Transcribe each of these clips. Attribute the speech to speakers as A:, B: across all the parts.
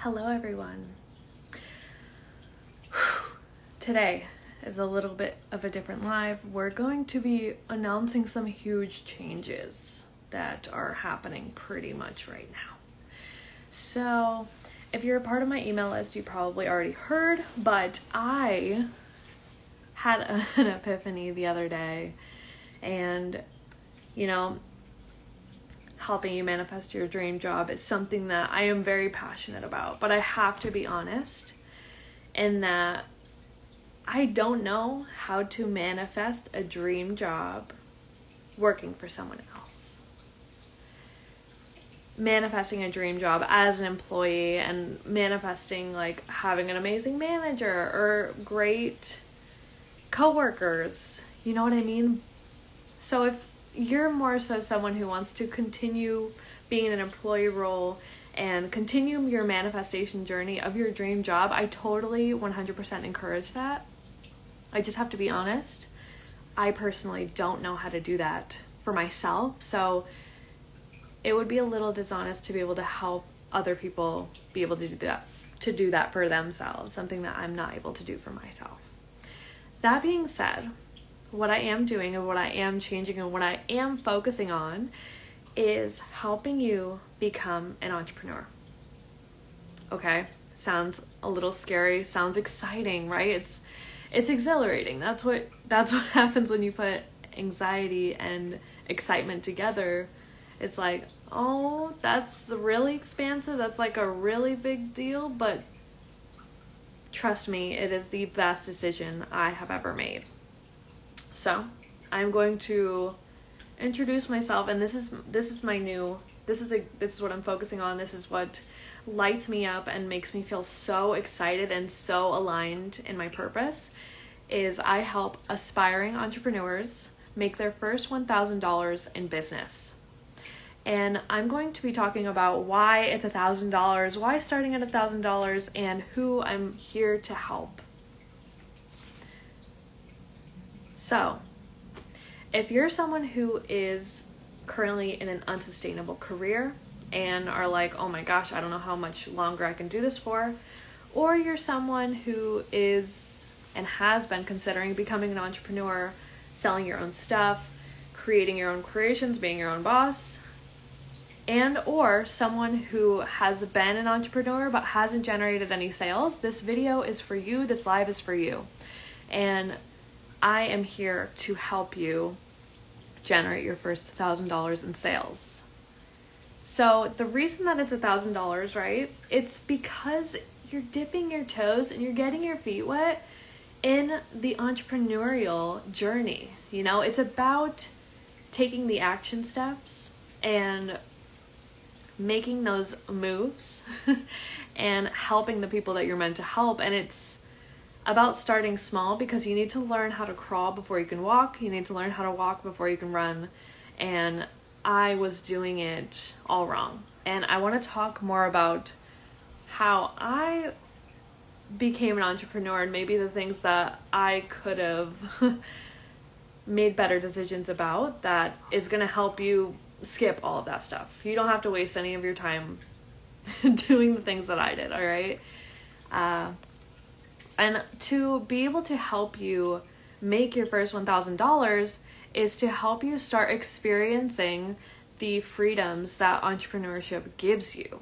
A: Hello everyone. Today is a little bit of a different live. We're going to be announcing some huge changes that are happening pretty much right now. So if you're a part of my email list, you probably already heard, but I had an epiphany the other day, and helping you manifest your dream job is something that I am very passionate about, but I have to be honest in that I don't know how to manifest a dream job working for someone else. Manifesting a dream job as an employee and manifesting like having an amazing manager or great coworkers, you know what I mean? So if you're more so someone who wants to continue being in an employee role and continue your manifestation journey of your dream job, I totally 100% encourage that. I just have to be honest. I personally don't know how to do that for myself, so it would be a little dishonest to be able to help other people be able to do that for themselves, something that I'm not able to do for myself. That being said, what I am doing and what I am changing and what I am focusing on is helping you become an entrepreneur. Okay, sounds a little scary, sounds exciting, right? It's exhilarating. That's what happens when you put anxiety and excitement together. It's like, oh, that's really expansive. That's like a really big deal, but trust me, it is the best decision I have ever made. So I'm going to introduce myself, and this is what I'm focusing on. This is what lights me up and makes me feel so excited and so aligned in my purpose. Is I help aspiring entrepreneurs make their first $1,000 in business. And I'm going to be talking about why it's $1,000, why starting at $1,000, and who I'm here to help. So, if you're someone who is currently in an unsustainable career and are like, oh my gosh, I don't know how much longer I can do this for, or you're someone who is and has been considering becoming an entrepreneur, selling your own stuff, creating your own creations, being your own boss, and or someone who has been an entrepreneur but hasn't generated any sales, this video is for you, this live is for you. And I am here to help you generate your first $1,000 in sales. So the reason that it's $1,000, right? It's because you're dipping your toes and you're getting your feet wet in the entrepreneurial journey. It's about taking the action steps and making those moves and helping the people that you're meant to help. And it's about starting small because you need to learn how to crawl before you can walk. You need to learn how to walk before you can run. And I was doing it all wrong. And I want to talk more about how I became an entrepreneur and maybe the things that I could have made better decisions about that is going to help you skip all of that stuff. You don't have to waste any of your time doing the things that I did, all right? And to be able to help you make your first $1,000 is to help you start experiencing the freedoms that entrepreneurship gives you.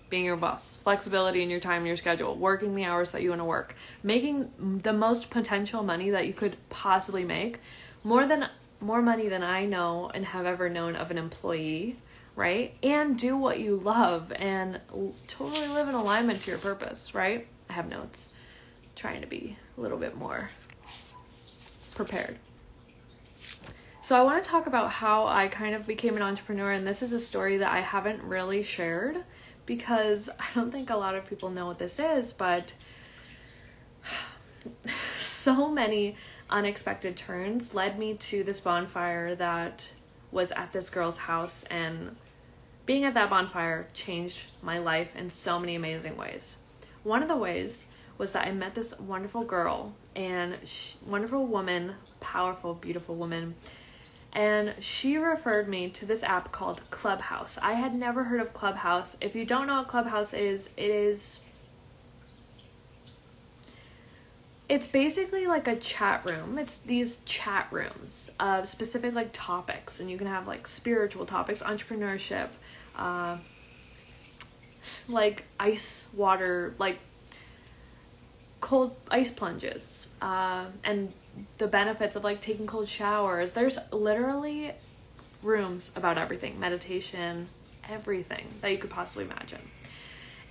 A: Being your boss, flexibility in your time and your schedule, working the hours that you want to work, making the most potential money that you could possibly make, more money than I know and have ever known of an employee, right? And do what you love and totally live in alignment to your purpose, right? I have notes. Trying to be a little bit more prepared. So I want to talk about how I kind of became an entrepreneur, and this is a story that I haven't really shared because I don't think a lot of people know what this is, but so many unexpected turns led me to this bonfire that was at this girl's house, and being at that bonfire changed my life in so many amazing ways. One of the ways was that I met this wonderful girl and wonderful woman, powerful, beautiful woman. And she referred me to this app called Clubhouse. I had never heard of Clubhouse. If you don't know what Clubhouse is, it's basically like a chat room. It's these chat rooms of specific like topics, and you can have like spiritual topics, entrepreneurship, like ice water, like cold ice plunges, and the benefits of like taking cold showers. There's literally rooms about everything, meditation, everything that you could possibly imagine.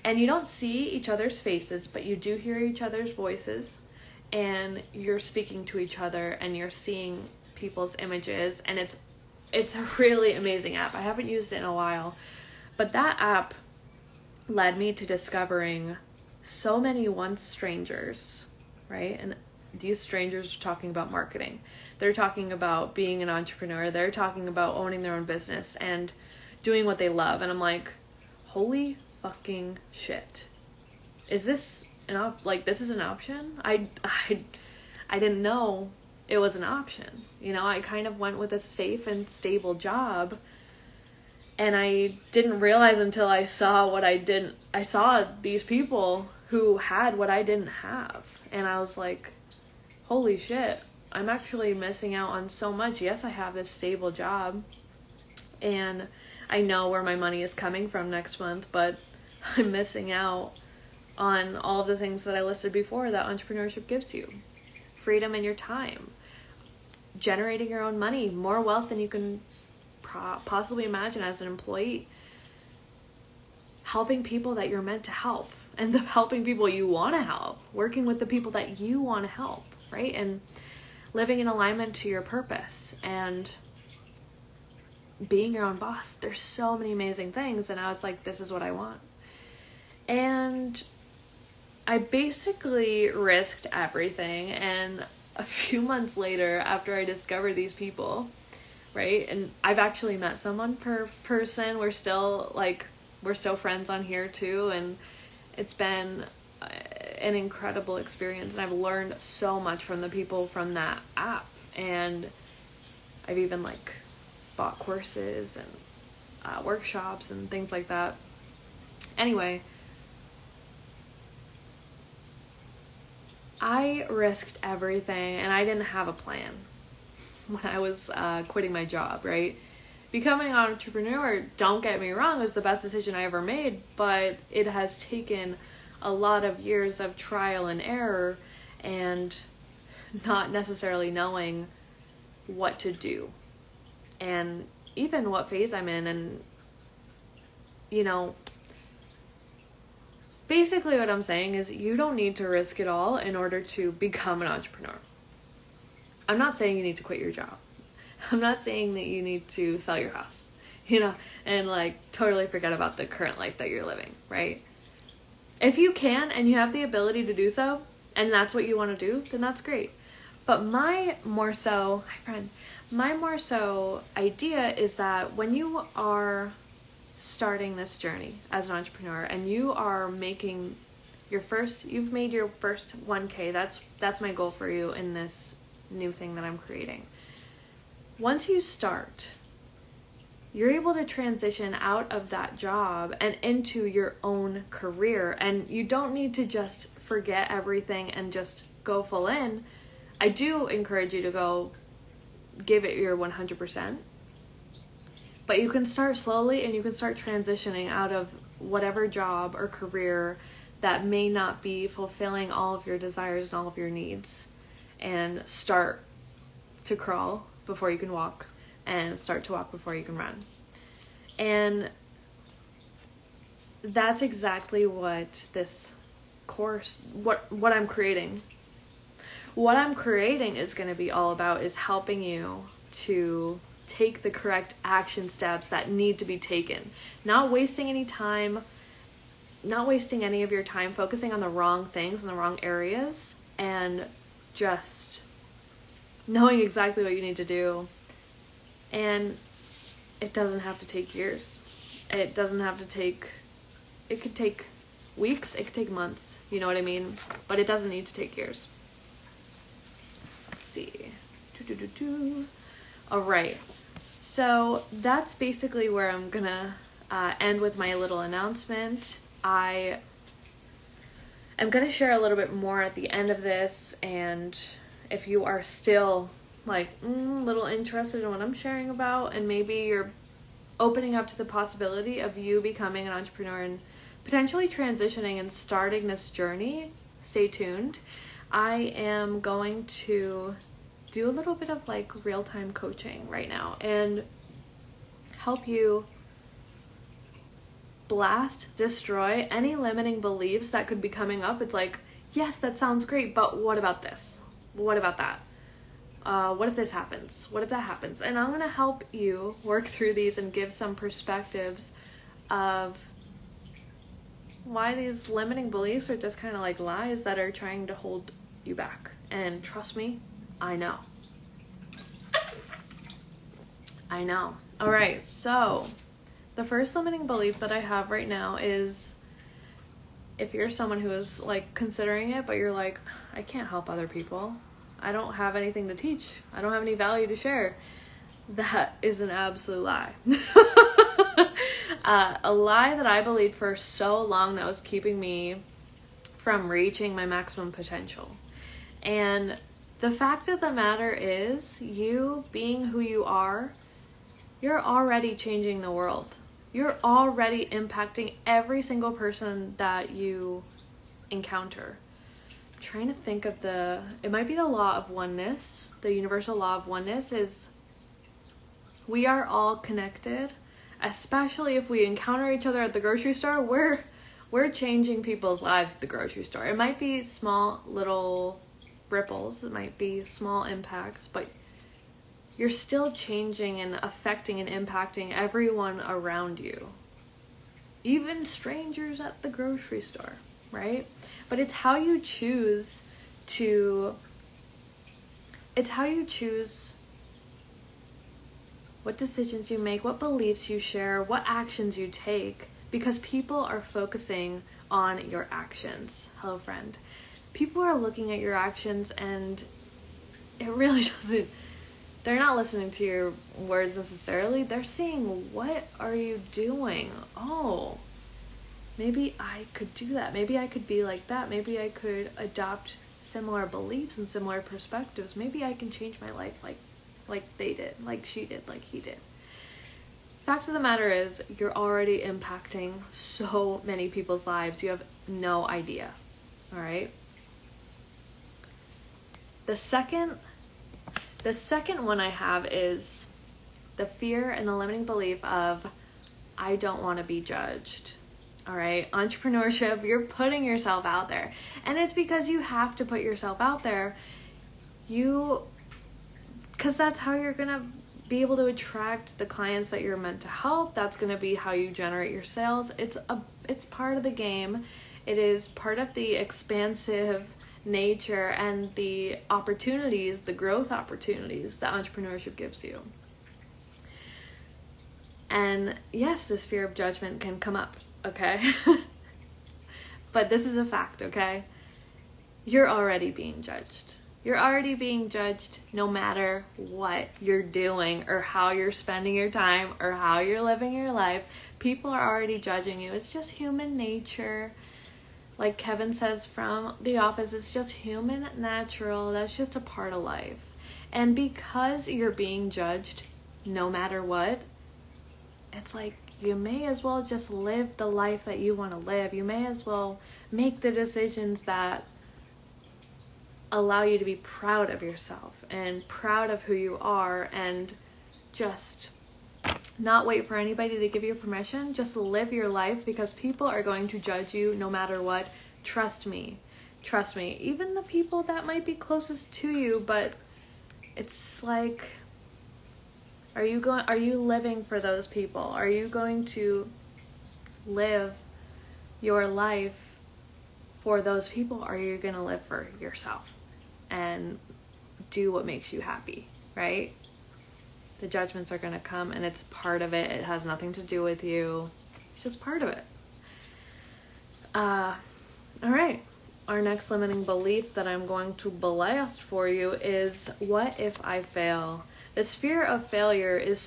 A: And you don't see each other's faces, but you do hear each other's voices, and you're speaking to each other, and you're seeing people's images, and it's a really amazing app. I haven't used it in a while, but that app led me to discovering so many once strangers, right? And these strangers are talking about marketing. They're talking about being an entrepreneur. They're talking about owning their own business and doing what they love. And I'm like, holy fucking shit. Is this this is an option? I didn't know it was an option. You know, I kind of went with a safe and stable job, and I didn't realize until I saw I saw these people who had what I didn't have. And I was like, holy shit, I'm actually missing out on so much. Yes, I have this stable job, and I know where my money is coming from next month, but I'm missing out on all of the things that I listed before that entrepreneurship gives you. Freedom in your time, generating your own money, more wealth than you can possibly imagine as an employee, helping people that you're meant to help, and helping people you want to help, working with the people that you want to help, right? And living in alignment to your purpose and being your own boss. There's so many amazing things, and I was like, this is what I want. And I basically risked everything, and a few months later, after I discovered these people, right, and I've actually met someone per person. We're still friends on here too, and it's been an incredible experience, and I've learned so much from the people from that app. And I've even bought courses and workshops and things like that. Anyway, I risked everything, and I didn't have a plan when I was quitting my job, right? Becoming an entrepreneur, don't get me wrong, was the best decision I ever made, but it has taken a lot of years of trial and error and not necessarily knowing what to do and even what phase I'm in. And, you know, basically what I'm saying is you don't need to risk it all in order to become an entrepreneur. I'm not saying you need to quit your job. I'm not saying that you need to sell your house, and totally forget about the current life that you're living, right? If you can and you have the ability to do so, and that's what you want to do, then that's great. But my more so idea is that when you are starting this journey as an entrepreneur and you are making you've made your first 1K, that's my goal for you in this new thing that I'm creating. Once you start, you're able to transition out of that job and into your own career, and you don't need to just forget everything and just go full in. I do encourage you to go give it your 100%, but you can start slowly, and you can start transitioning out of whatever job or career that may not be fulfilling all of your desires and all of your needs, and start to crawl before you can walk, and start to walk before you can run. And that's exactly what this course, what I'm creating is going to be all about, is helping you to take the correct action steps that need to be taken. Not wasting any time, not wasting any of your time focusing on the wrong things in the wrong areas, and just knowing exactly what you need to do. And it doesn't have to take years. It could take weeks, it could take months, you know what I mean? But it doesn't need to take years. Let's see. All right. So that's basically where I'm gonna end with my little announcement. I am gonna share a little bit more at the end of this, and if you are still like a little interested in what I'm sharing about, and maybe you're opening up to the possibility of you becoming an entrepreneur and potentially transitioning and starting this journey, stay tuned. I am going to do a little bit of like real-time coaching right now and help you destroy any limiting beliefs that could be coming up. It's like, yes, that sounds great, but what about this? What about that? What if this happens? What if that happens? And I'm going to help you work through these and give some perspectives of why these limiting beliefs are just kind of like lies that are trying to hold you back. And trust me, I know. All right, so the first limiting belief that I have right now is, if you're someone who is like considering it, but you're like, I can't help other people. I don't have anything to teach. I don't have any value to share. That is an absolute lie. A lie that I believed for so long that was keeping me from reaching my maximum potential. And the fact of the matter is, you being who you are, you're already changing the world. You're already impacting every single person that you encounter. I'm trying to think of it might be the law of oneness. The universal law of oneness is we are all connected, especially if we encounter each other at the grocery store. We're changing people's lives at the grocery store. It might be small little ripples, it might be small impacts, but you're still changing and affecting and impacting everyone around you, even strangers at the grocery store, right? But it's how you choose what decisions you make, what beliefs you share, what actions you take, because people are focusing on your actions. Hello, friend. People are looking at your actions, and it really doesn't, they're not listening to your words necessarily. They're seeing, what are you doing? Oh, maybe I could do that. Maybe I could be like that. Maybe I could adopt similar beliefs and similar perspectives. Maybe I can change my life like they did, like she did, like he did. Fact of the matter is, you're already impacting so many people's lives. You have no idea. All right. The second one I have is the fear and the limiting belief of, I don't want to be judged. All right. Entrepreneurship, you're putting yourself out there. And it's because you have to put yourself out there. Because that's how you're going to be able to attract the clients that you're meant to help. That's going to be how you generate your sales. It's part of the game. It is part of the expansive nature and the opportunities, the growth opportunities that entrepreneurship gives you. And yes, this fear of judgment can come up, okay? But this is a fact, okay? You're already being judged. You're already being judged no matter what you're doing or how you're spending your time or how you're living your life. People are already judging you. It's just human nature. Like Kevin says from The Office, it's just human natural. That's just a part of life. And because you're being judged no matter what, it's like you may as well just live the life that you want to live. You may as well make the decisions that allow you to be proud of yourself and proud of who you are, and just not wait for anybody to give you permission. Just live your life, because people are going to judge you no matter what. Trust me. Even the people that might be closest to you, but it's like, are you living for those people? Are you going to live your life for those people? Or are you going to live for yourself and do what makes you happy, right? The judgments are going to come, and it's part of it. It has nothing to do with you. It's just part of it. All right. our next limiting belief that I'm going to blast for you is, what if I fail? This fear of failure is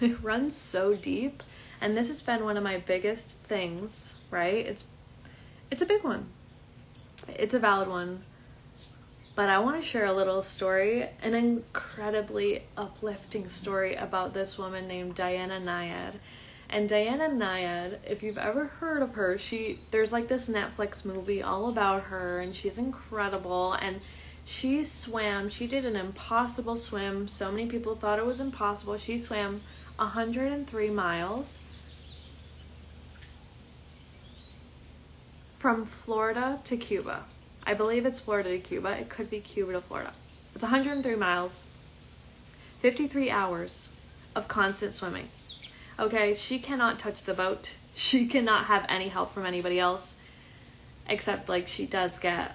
A: it runs so deep, and this has been one of my biggest things, right? It's a big one. It's a valid one. But I want to share a little story, an incredibly uplifting story about this woman named Diana Nyad. And Diana Nyad, if you've ever heard of her, there's like this Netflix movie all about her, and she's incredible. And she did an impossible swim. So many people thought it was impossible. She swam 103 miles from Florida to Cuba. I believe it's Florida to Cuba. It could be Cuba to Florida. It's 103 miles, 53 hours of constant swimming. Okay, she cannot touch the boat. She cannot have any help from anybody else, except like she does get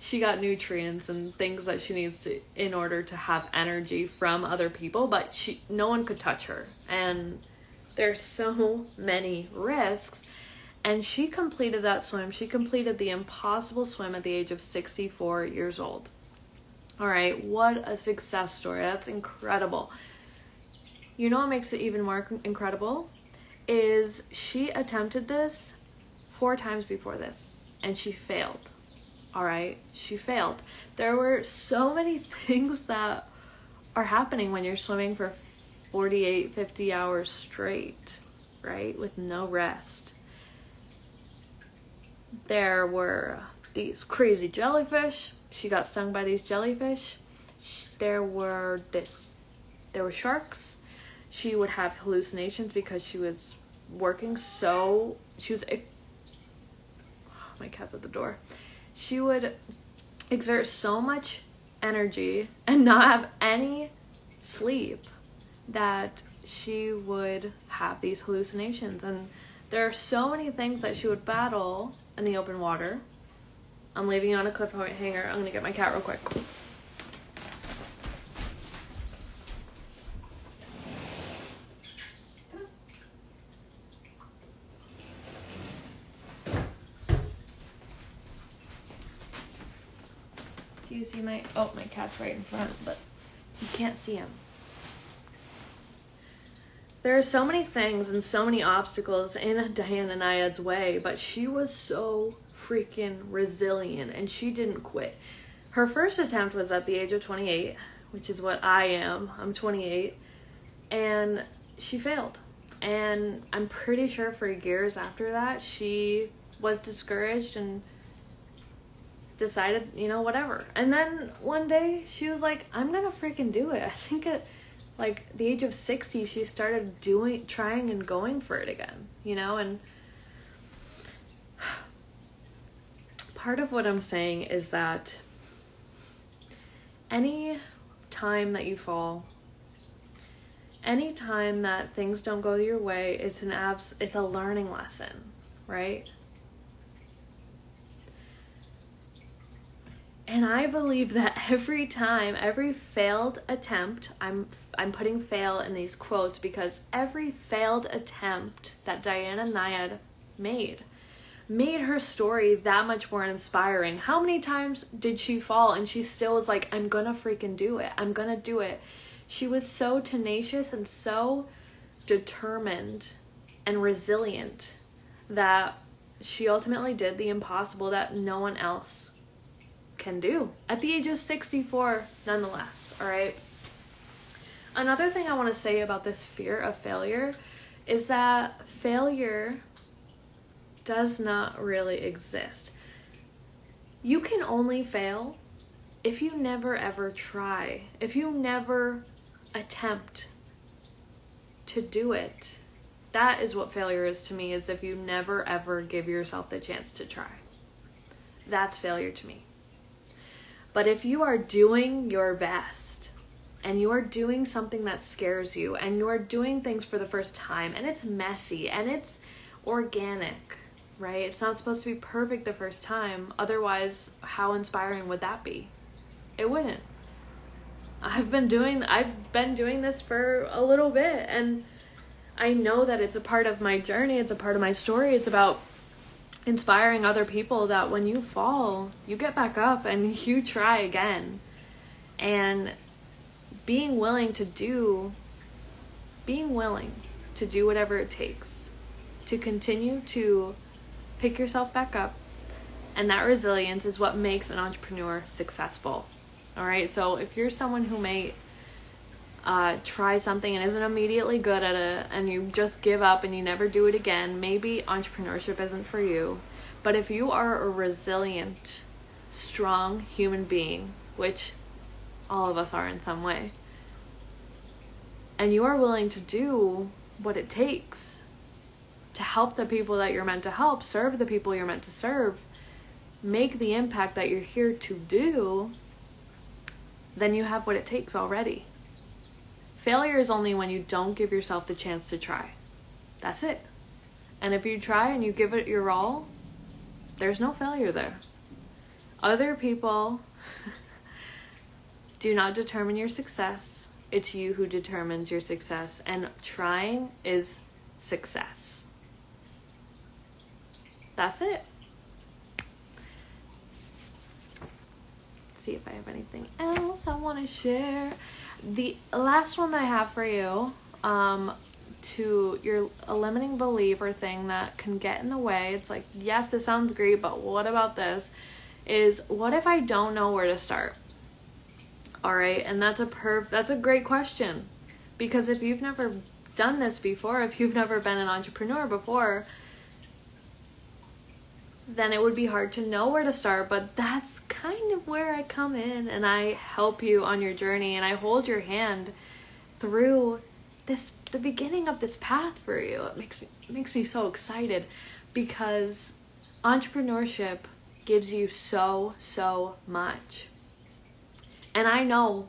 A: she got nutrients and things that she needs to in order to have energy from other people, but no one could touch her. And there's so many risks. And she completed that swim. She completed the impossible swim at the age of 64 years old. All right, what a success story. That's incredible. You know what makes it even more incredible is she attempted this 4 times before this, and she failed. All right, she failed. There were so many things that are happening when you're swimming for 48, 50 hours straight, right, with no rest. There were these crazy jellyfish. She got stung by these jellyfish. There were sharks. She would have hallucinations because she was working so... my cat's at the door. She would exert so much energy and not have any sleep that she would have these hallucinations. And there are so many things that she would battle in the open water. I'm leaving you on a cliffhanger. I'm gonna get my cat real quick. Do you see my cat's right in front, but you can't see him. There are so many things and so many obstacles in Diana Nyad's way, but she was so freaking resilient, and she didn't quit. Her first attempt was at the age of 28, which is what I am. I'm 28, and she failed. And I'm pretty sure for years after that, she was discouraged and decided, whatever. And then one day she was like, I'm gonna freaking do it. I think at the age of 60, she started trying and going for it again, and part of what I'm saying is that any time that you fall, any time that things don't go your way, it's a learning lesson, right? And I believe that every failed attempt, I'm putting fail in these quotes because every failed attempt that Diana Nyad made her story that much more inspiring. How many times did she fall and she still was like, I'm gonna freaking do it. I'm gonna do it. She was so tenacious and so determined and resilient that she ultimately did the impossible that no one else can do at the age of 64 nonetheless. All right, another thing I want to say about this fear of failure is that failure does not really exist. You can only fail if you never ever try, if you never attempt to do it. That is what failure is to me, is if you never ever give yourself the chance to try. That's failure to me. But if you are doing your best and you are doing something that scares you and you are doing things for the first time and it's messy and it's organic, right? It's not supposed to be perfect the first time. Otherwise, how inspiring would that be? It wouldn't. I've been doing this for a little bit, and I know that it's a part of my journey. It's a part of my story. It's about inspiring other people that when you fall, you get back up and you try again. And being willing to do whatever it takes to continue to pick yourself back up. And that resilience is what makes an entrepreneur successful. All right. So if you're someone who may try something and isn't immediately good at it, and you just give up and you never do it again, maybe entrepreneurship isn't for you. But if you are a resilient, strong human being, which all of us are in some way, and you are willing to do what it takes to help the people that you're meant to help, serve the people you're meant to serve, make the impact that you're here to do, then you have what it takes already. Failure is only when you don't give yourself the chance to try. That's it. And if you try and you give it your all, there's no failure there. Other people do not determine your success. It's you who determines your success. And trying is success. That's it. Let's see if I have anything else I want to share. The last one I have for you, to your a limiting belief or thing that can get in the way. It's like, yes, this sounds great, but what about this? Is what if I don't know where to start? All right, and that's a great question, because if you've never done this before, if you've never been an entrepreneur before, then it would be hard to know where to start. But that's kind of where I come in, and I help you on your journey, and I hold your hand through the beginning of this path for you. It makes me so excited, because entrepreneurship gives you so much. And I know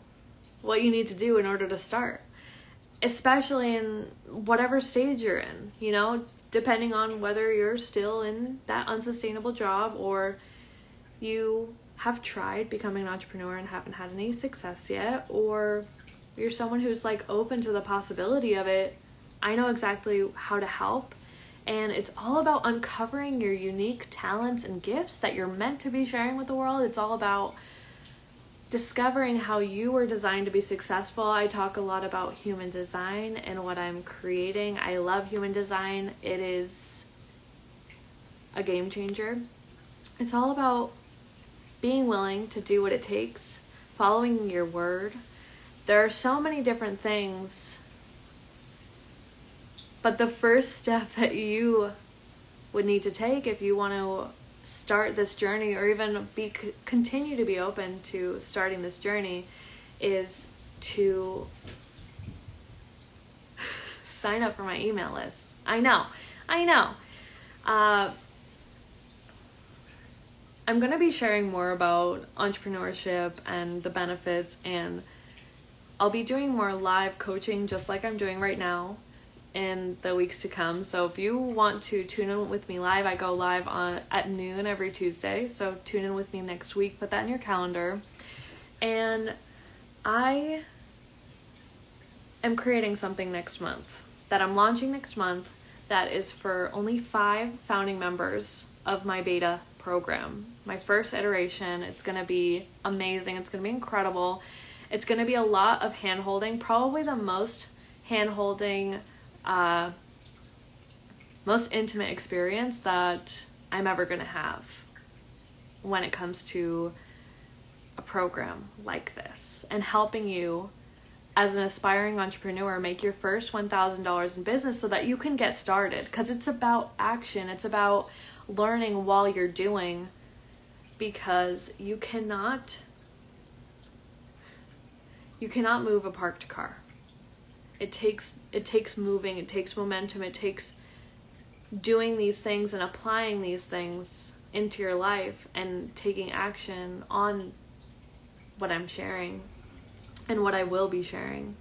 A: what you need to do in order to start, especially in whatever stage you're in, you know, depending on whether you're still in that unsustainable job or you have tried becoming an entrepreneur and haven't had any success yet, or you're someone who's like open to the possibility of it. I know exactly how to help. And it's all about uncovering your unique talents and gifts that you're meant to be sharing with the world. It's all about discovering how you were designed to be successful. I talk a lot about human design and what I'm creating. I love human design. It is a game changer. It's all about being willing to do what it takes, following your word. There are so many different things, but the first step that you would need to take if you want to start this journey, or even continue to be open to starting this journey, is to sign up for my email list. I know. I'm going to be sharing more about entrepreneurship and the benefits, and I'll be doing more live coaching just like I'm doing right now in the weeks to come. So if you want to tune in with me live, I go live at noon every Tuesday. So tune in with me next week. Put that in your calendar. And I am creating something next month that I'm launching next month that is for only 5 founding members of my beta program. My first iteration. It's going to be amazing. It's going to be incredible. It's going to be a lot of hand-holding, probably the most hand-holding, most intimate experience that I'm ever going to have when it comes to a program like this, and helping you as an aspiring entrepreneur make your first $1,000 in business so that you can get started, because it's about action. It's about learning while you're doing, because you cannot move a parked car. It takes moving, it takes momentum, it takes doing these things and applying these things into your life and taking action on what I'm sharing and what I will be sharing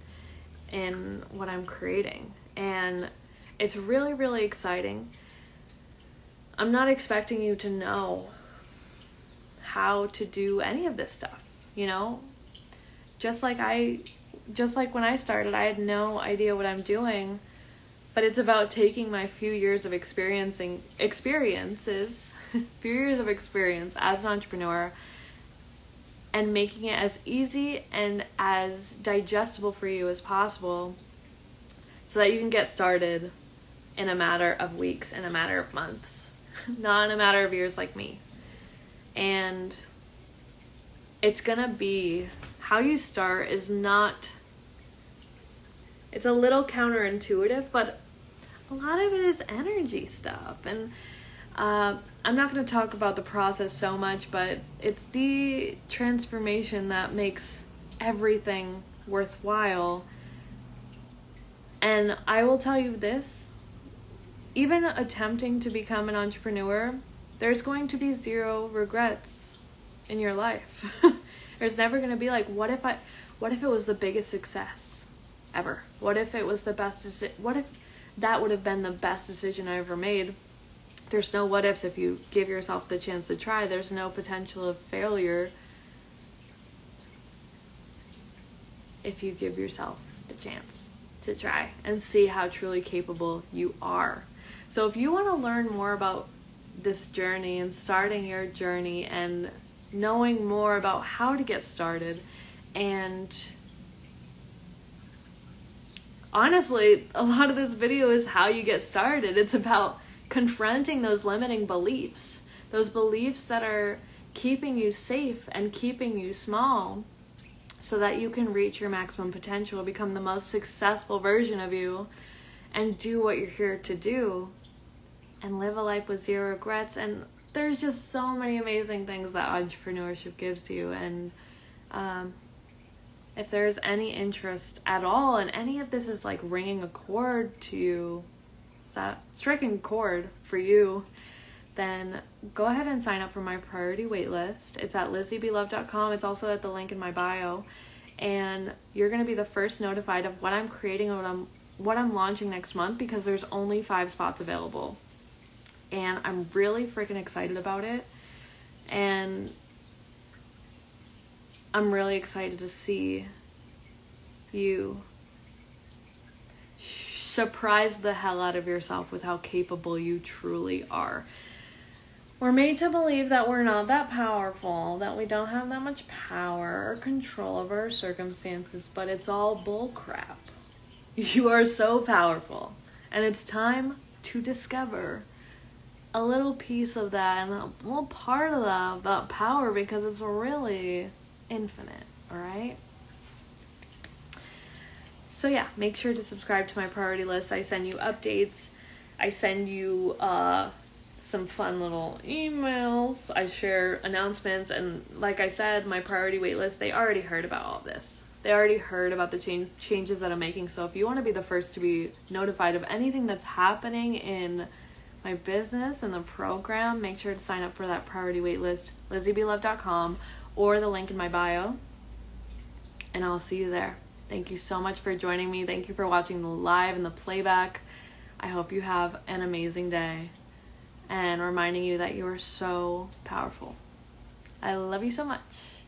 A: and what I'm creating. And it's really, really exciting. I'm not expecting you to know how to do any of this stuff, you know? Just like when I started, I had no idea what I'm doing but it's about taking my few years of experience as an entrepreneur and making it as easy and as digestible for you as possible so that you can get started in a matter of weeks, in a matter of months, not in a matter of years like me. And it's gonna be, how you start is not, it's a little counterintuitive, but a lot of it is energy stuff. And I'm not going to talk about the process so much, but it's the transformation that makes everything worthwhile. And I will tell you this, even attempting to become an entrepreneur, there's going to be zero regrets in your life. There's never going to be like, what if it was the biggest success ever? What if it was the best decision? What if that would have been the best decision I ever made? There's no what ifs if you give yourself the chance to try. There's no potential of failure if you give yourself the chance to try and see how truly capable you are. So if you want to learn more about this journey and starting your journey and knowing more about how to get started, and honestly, a lot of this video is how you get started. It's about confronting those limiting beliefs, those beliefs that are keeping you safe and keeping you small, so that you can reach your maximum potential, become the most successful version of you, and do what you're here to do, and live a life with zero regrets. And there's just so many amazing things that entrepreneurship gives to you. And if there's any interest at all, and any of this is like ringing a chord to you, that striking a chord for you, then go ahead and sign up for my Priority Waitlist. It's at lizziebeelove.com. It's also at the link in my bio. And you're going to be the first notified of what I'm creating and what I'm launching next month, because there's only 5 spots available. And I'm really freaking excited about it. And I'm really excited to see you surprise the hell out of yourself with how capable you truly are. We're made to believe that we're not that powerful, that we don't have that much power or control over our circumstances, but it's all bull crap. You are so powerful, and it's time to discover a little piece of that and a little part of that power, because it's really infinite, all right? So yeah, make sure to subscribe to my priority list. I send you updates. I send you some fun little emails. I share announcements. And like I said, my priority waitlist, they already heard about all this. They already heard about the changes that I'm making. So if you want to be the first to be notified of anything that's happening in my business and the program, make sure to sign up for that priority waitlist, lizziebeelove.com, or the link in my bio. And I'll see you there. Thank you so much for joining me. Thank you for watching the live and the playback. I hope you have an amazing day, and reminding you that you are so powerful. I love you so much.